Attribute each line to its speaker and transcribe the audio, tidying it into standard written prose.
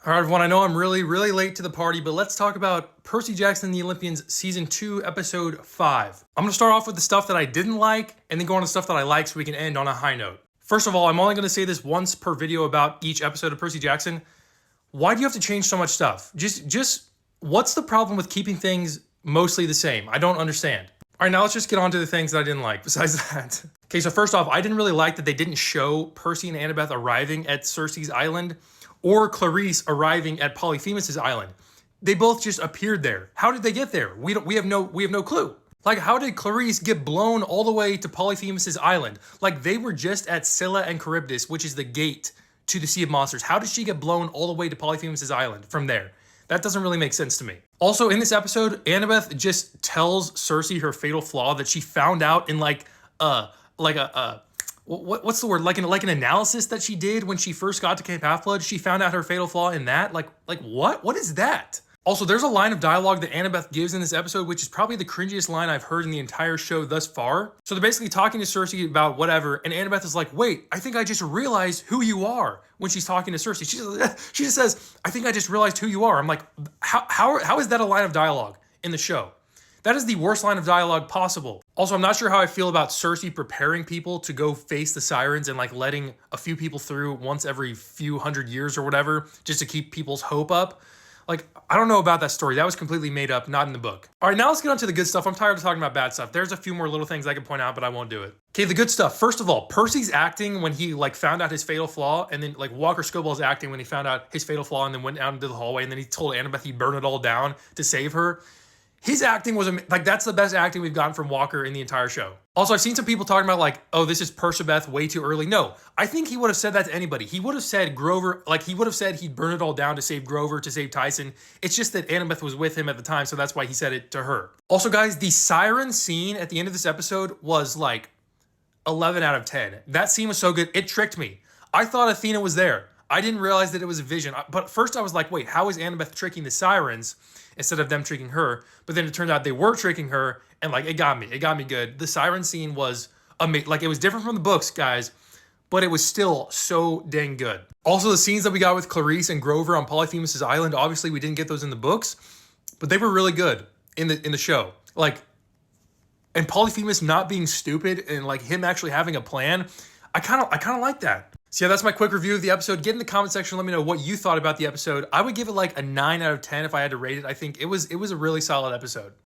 Speaker 1: All right, everyone, I know I'm really late to the party, but let's talk about Percy Jackson and the Olympians Season 2, Episode 5. I'm going to start off with the stuff that I didn't like, and then go on to stuff that I like so we can end on a high note. First of all, I'm only going to say this once per video about each episode of Percy Jackson. Why do you have to change so much stuff? Just what's the problem with keeping things mostly the same? I don't understand. All right, now let's just get on to the things that I didn't like besides that. Okay, so first off, I didn't really like that they didn't show Percy and Annabeth arriving at Circe's island or Clarice arriving at Polyphemus' island. They both just appeared there. How did they get there? We have no clue. Like, how did Clarice get blown all the way to Polyphemus' island? Like, they were just at Scylla and Charybdis, which is the gate to the Sea of Monsters. How did she get blown all the way to Polyphemus' island from there? That doesn't really make sense to me. Also, in this episode, Annabeth just tells Circe her fatal flaw that she found out in what's the word? Like an analysis that she did when she first got to Cape Half-Blood. She found out her fatal flaw in that. Like what? What is that? Also, there's a line of dialogue that Annabeth gives in this episode, which is probably the cringiest line I've heard in the entire show thus far. So they're basically talking to Circe about whatever, and Annabeth is like, wait, I think I just realized who you are, when she's talking to Circe. She just says, I think I just realized who you are. I'm like, how is that a line of dialogue in the show? That is the worst line of dialogue possible. Also, I'm not sure how I feel about Circe preparing people to go face the sirens and like letting a few people through once every few hundred years or whatever, just to keep people's hope up. Like, I don't know about that story. That was completely made up, not in the book. All right, now let's get on to the good stuff. I'm tired of talking about bad stuff. There's a few more little things I can point out, but I won't do it. Okay, the good stuff. First of all, Percy's acting when he like found out his fatal flaw, and then like Walker Scobell's acting when he found out his fatal flaw and then went out into the hallway, and then he told Annabeth he'd burn it all down to save her. His acting was like, that's the best acting we've gotten from Walker in the entire show. Also, I've seen some people talking about like, oh, this is Percabeth way too early. No, I think he would have said that to anybody. He would have said Grover, like he would have said he'd burn it all down to save Grover, to save Tyson. It's just that Annabeth was with him at the time, so that's why he said it to her. Also, guys, the siren scene at the end of this episode was like 11 out of 10. That scene was so good, it tricked me. I thought Athena was there. I didn't realize that it was a vision. But first I was like, wait, how is Annabeth tricking the sirens instead of them tricking her? But then it turned out they were tricking her, and like it got me good. The siren scene was amazing. Like, it was different from the books, guys, but it was still so dang good. Also, the scenes that we got with Clarice and Grover on Polyphemus' island, obviously we didn't get those in the books, but they were really good in the show. Like, and Polyphemus not being stupid and like him actually having a plan, I kind of like that. So yeah, that's my quick review of the episode. Get in the comment section, let me know what you thought about the episode. I would give it like a 9 out of 10 if I had to rate it. I think it was a really solid episode.